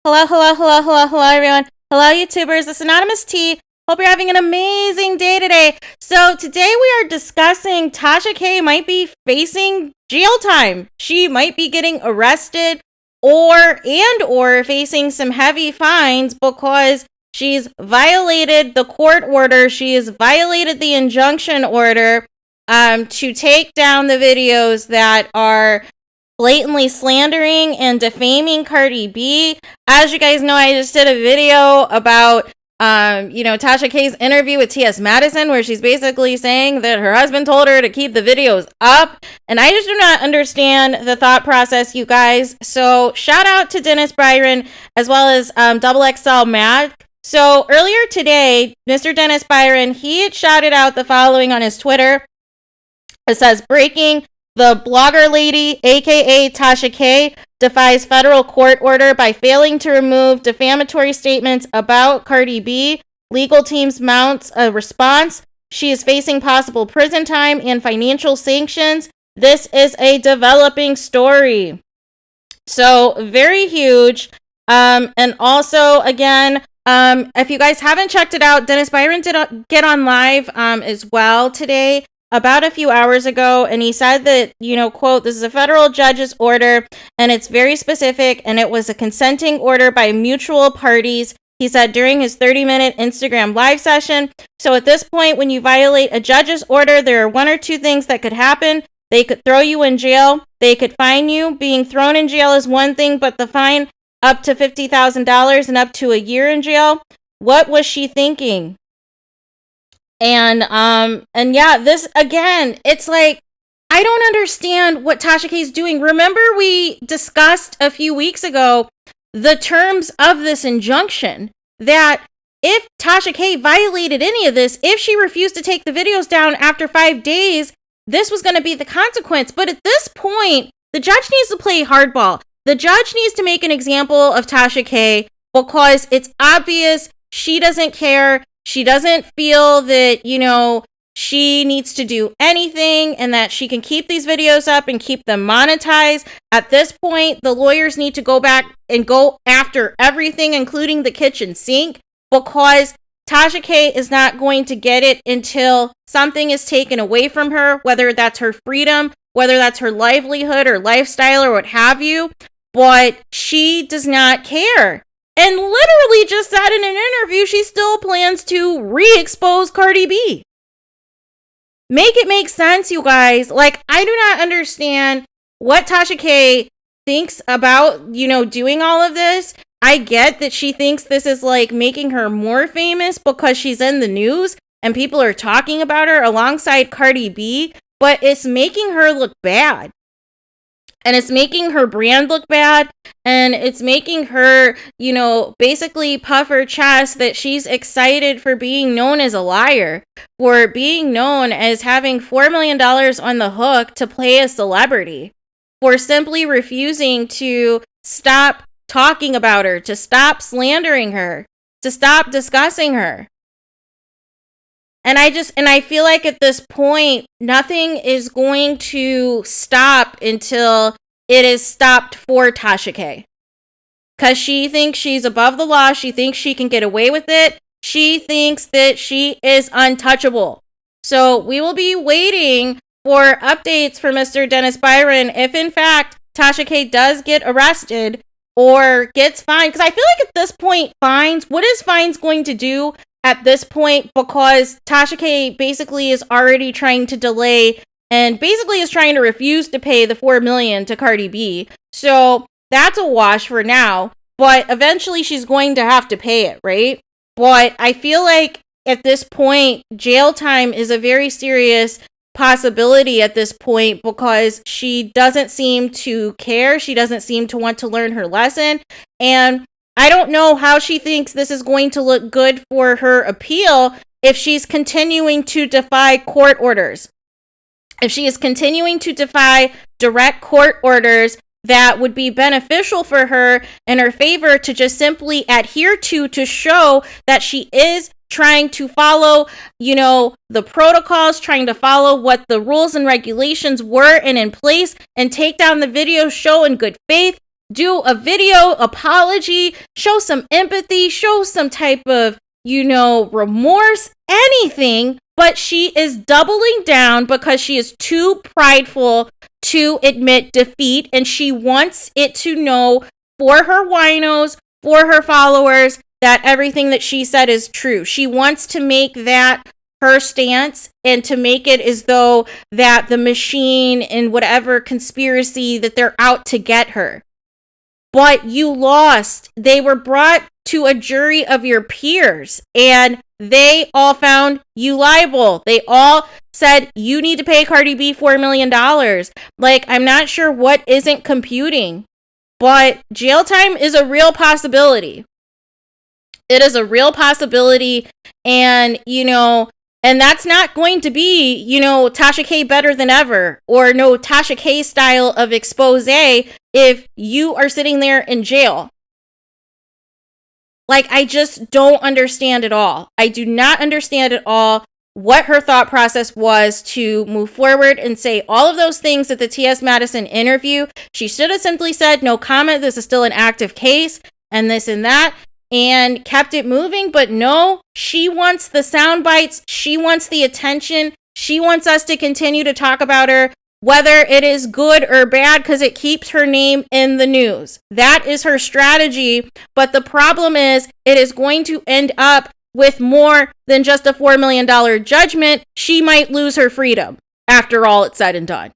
Hello, everyone. Hello, YouTubers. This is Anonymous T. Hope you're having an amazing day today. So today we are discussing Tasha K might be facing jail time. She might be getting arrested or facing some heavy fines because she's violated the court order. She has violated the injunction order to take down the videos that are blatantly slandering and defaming Cardi B. As you guys know, I just did a video about Tasha K's interview with T.S. Madison, where she's basically saying that her husband told her to keep the videos up. And I just do not understand the thought process, you guys. So shout out to Dennis Byron as well as Double XL Mac. So earlier today, Mr. Dennis Byron, he had shouted out the following on his Twitter. It says, breaking: the blogger lady, aka Tasha K, defies federal court order by failing to remove defamatory statements about Cardi B. Legal teams mounts a response. She is facing possible prison time and financial sanctions. This is a developing story. So very huge. And also, again, if you guys haven't checked it out, Dennis Byron did get on live as well today, about a few hours ago, and he said that, quote, this is a federal judge's order, and it's very specific, and it was a consenting order by mutual parties, he said during his 30-minute Instagram live session. So at this point, when you violate a judge's order, there are one or two things that could happen. They could throw you in jail. They could fine you. Being thrown in jail is one thing, but the fine up to $50,000 and up to a year in jail. What was she thinking? And yeah, this again, it's like, I don't understand what Tasha K is doing. Remember, we discussed a few weeks ago the terms of this injunction, that if Tasha K violated any of this, if she refused to take the videos down after 5 days, this was going to be the consequence. But at this point, the judge needs to play hardball. The judge needs to make an example of Tasha K, because it's obvious she doesn't care. She doesn't feel that, she needs to do anything and that she can keep these videos up and keep them monetized. At this point, the lawyers need to go back and go after everything, including the kitchen sink, because Tasha K is not going to get it until something is taken away from her, whether that's her freedom, whether that's her livelihood or lifestyle or what have you. But she does not care. And literally just said in an interview she still plans to re-expose Cardi B. Make it make sense, you guys. Like, I do not understand what Tasha K thinks about, doing all of this. I get that she thinks this is like making her more famous because she's in the news and people are talking about her alongside Cardi B, but it's making her look bad. And it's making her brand look bad. And it's making her, basically puff her chest that she's excited for being known as a liar, for being known as having $4 million on the hook to play a celebrity, for simply refusing to stop talking about her, to stop slandering her, to stop discussing her. And I feel like at this point, nothing is going to stop until it is stopped for Tasha K. Because she thinks she's above the law. She thinks she can get away with it. She thinks that she is untouchable. So we will be waiting for updates for Mr. Dennis Byron if, in fact, Tasha K does get arrested or gets fined. Because I feel like at this point, what is fines going to do at this point? Because Tasha K basically is already trying to delay and basically is trying to refuse to pay the $4 million to Cardi B. So that's a wash for now, but eventually she's going to have to pay it, right? But I feel like at this point, jail time is a very serious possibility at this point, because she doesn't seem to care. She doesn't seem to want to learn her lesson. And I don't know how she thinks this is going to look good for her appeal if she's continuing to defy court orders. If she is continuing to defy direct court orders that would be beneficial for her in her favor to just simply adhere to show that she is trying to follow, the protocols, trying to follow what the rules and regulations were and in place, and take down the video show in good faith, do a video apology, show some empathy, show some type of, remorse, anything. But she is doubling down because she is too prideful to admit defeat. And she wants it to know for her winos, for her followers, that everything that she said is true. She wants to make that her stance and to make it as though that the machine and whatever conspiracy that they're out to get her. But you lost. They were brought to a jury of your peers and they all found you liable. They all said you need to pay Cardi B $4 million. Like, I'm not sure what isn't computing, but jail time is a real possibility. It is a real possibility. And, and that's not going to be, Tasha K better than ever or no Tasha K style of expose if you are sitting there in jail. Like, I just don't understand at all. I do not understand at all what her thought process was to move forward and say all of those things at the T.S. Madison interview. She should have simply said, no comment, this is still an active case, and this and that, and kept it moving. But no, she wants the sound bites. She wants the attention. She wants us to continue to talk about her, whether it is good or bad, because it keeps her name in the news. That is her strategy. But the problem is it is going to end up with more than just a $4 million judgment. She might lose her freedom after all it's said and done.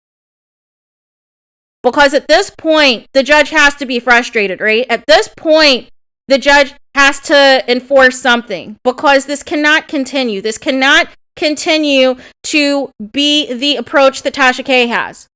Because at this point, the judge has to be frustrated, right? At this point, the judge has to enforce something because this cannot continue. This cannot continue to be the approach that Tasha K has.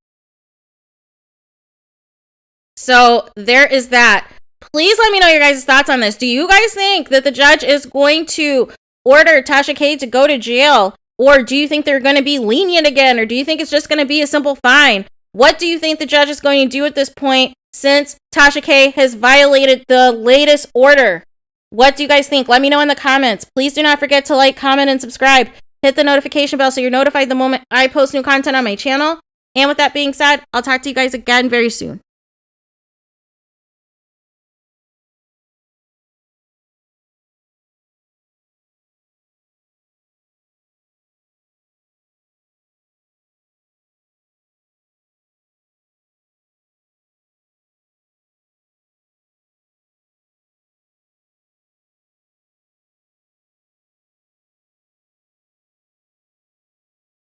So there is that. Please let me know your guys' thoughts on this. Do you guys think that the judge is going to order Tasha K to go to jail? Or do you think they're going to be lenient again? Or do you think it's just going to be a simple fine? What do you think the judge is going to do at this point since Tasha K has violated the latest order? What do you guys think? Let me know in the comments. Please do not forget to like, comment, and subscribe. Hit the notification bell so you're notified the moment I post new content on my channel. And with that being said, I'll talk to you guys again very soon.